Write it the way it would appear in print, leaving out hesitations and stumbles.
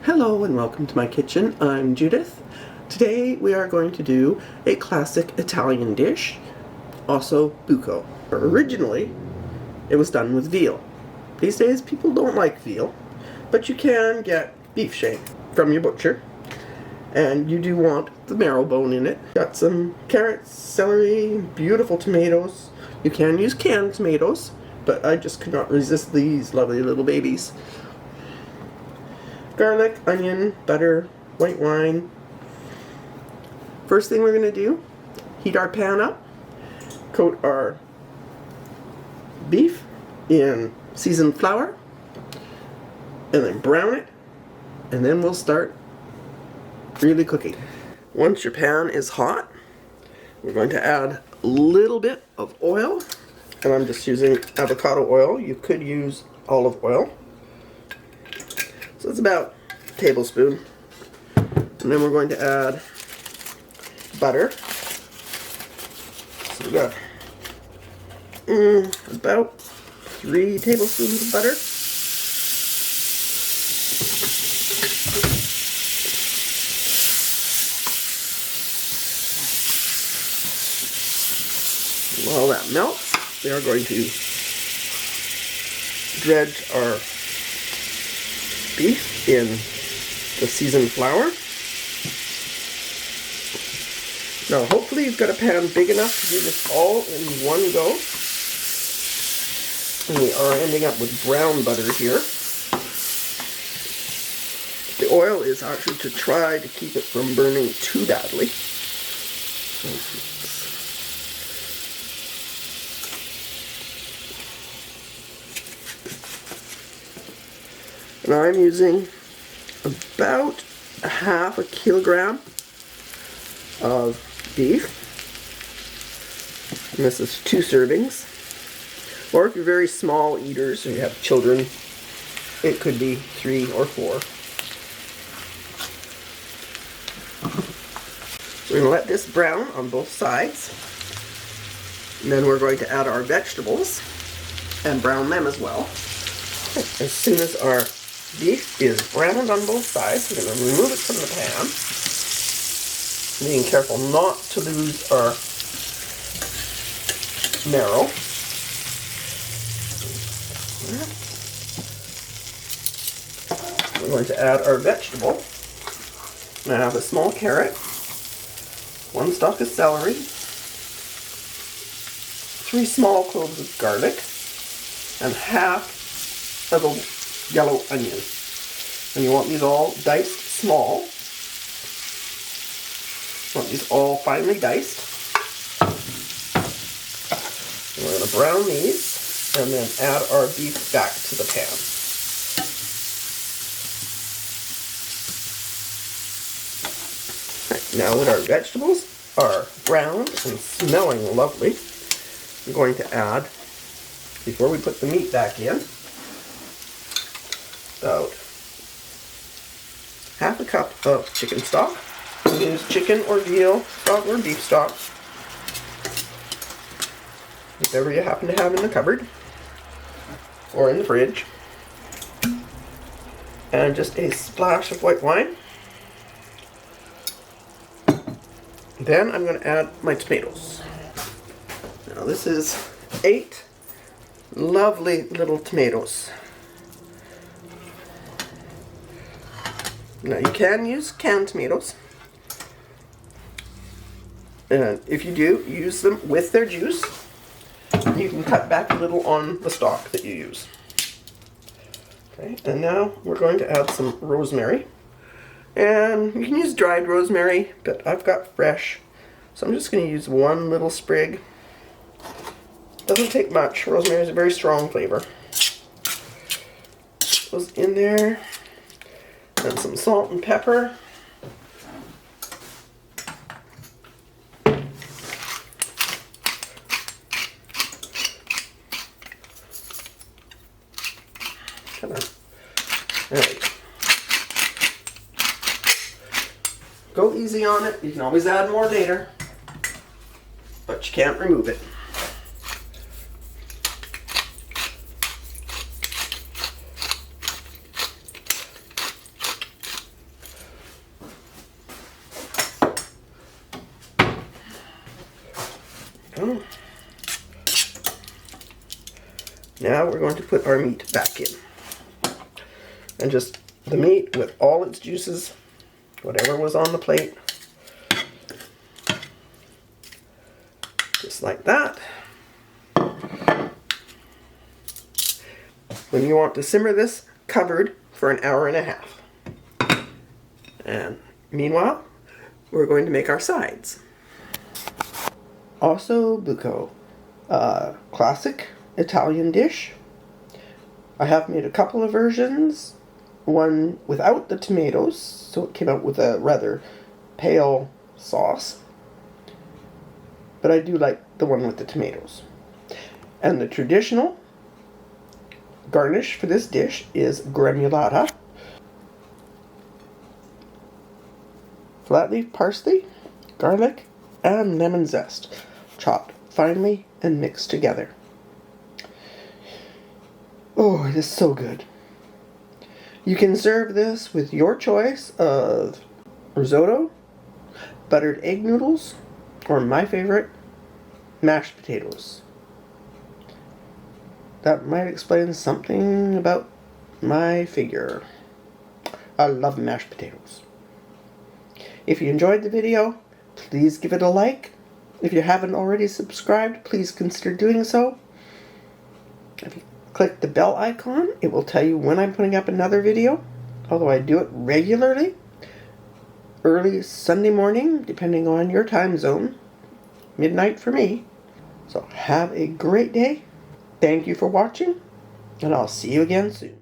Hello and welcome to my kitchen. I'm Judith. Today we are going to do a classic Italian dish, Osso Bucco. Originally, it was done with veal. These days people don't like veal, but you can get beef shank from your butcher. And you do want the marrow bone in it. Got some carrots, celery, beautiful tomatoes. You can use canned tomatoes, but I just could not resist these lovely little babies. Garlic, onion, butter, white wine. First thing we're going to do, heat our pan up, coat our beef in seasoned flour, and then brown it, and then we'll start really cooking. Once your pan is hot, we're going to add a little bit of oil, and I'm just using avocado oil. You could use olive oil. So it's about a tablespoon. And then we're going to add butter. So we got about 3 tablespoons of butter. While that melts, we are going to dredge our beef in the seasoned flour. Now hopefully you've got a pan big enough to do this all in one go. And we are ending up with brown butter here. The oil is actually to try to keep it from burning too badly. And I'm using about a half a kilogram of beef. And this is 2 servings. Or if you're very small eaters or you have children, it could be 3 or 4. So we're going to let this brown on both sides. And then we're going to add our vegetables and brown them as well. As soon as our beef is browned on both sides, we're going to remove it from the pan, being careful not to lose our marrow. We're going to add our vegetable. I have a small carrot, 1 stalk of celery, 3 small cloves of garlic, and half of a yellow onion. And you want these all diced small. You want these all finely diced. And we're going to brown these and then add our beef back to the pan. Right, now that our vegetables are browned and smelling lovely, we're going to add, before we put the meat back in, about half a cup of chicken stock. You can use chicken or veal stock or beef stock, whatever you happen to have in the cupboard or in the fridge. And just a splash of white wine. Then I'm going to add my tomatoes. Now this is 8 lovely little tomatoes. Now you can use canned tomatoes, and if you do, use them with their juice. You can cut back a little on the stock that you use. Okay, and now we're going to add some rosemary, and you can use dried rosemary, but I've got fresh, so I'm just going to use 1 little sprig. Doesn't take much. Rosemary is a very strong flavor. Goes in there. And some salt and pepper. Come on. Alright. Go easy on it. You can always add more later, but you can't remove it. Now we're going to put our meat back in. And just the meat with all its juices, whatever was on the plate. Just like that. When you want to simmer this covered for an hour and a half. And meanwhile, we're going to make our sides. Osso Bucco, classic Italian dish. I have made a couple of versions. One without the tomatoes, so it came out with a rather pale sauce. But I do like the one with the tomatoes. And the traditional garnish for this dish is Gremolata, flat leaf parsley, garlic, and lemon zest, chopped finely and mixed together. Oh, it is so good. You can serve this with your choice of risotto, buttered egg noodles, or my favorite, mashed potatoes. That might explain something about my figure. I love mashed potatoes. If you enjoyed the video, please give it a like. If you haven't already subscribed, please consider doing so. If you click the bell icon, it will tell you when I'm putting up another video, although I do it regularly. Early Sunday morning, depending on your time zone. Midnight for me. So have a great day. Thank you for watching, and I'll see you again soon.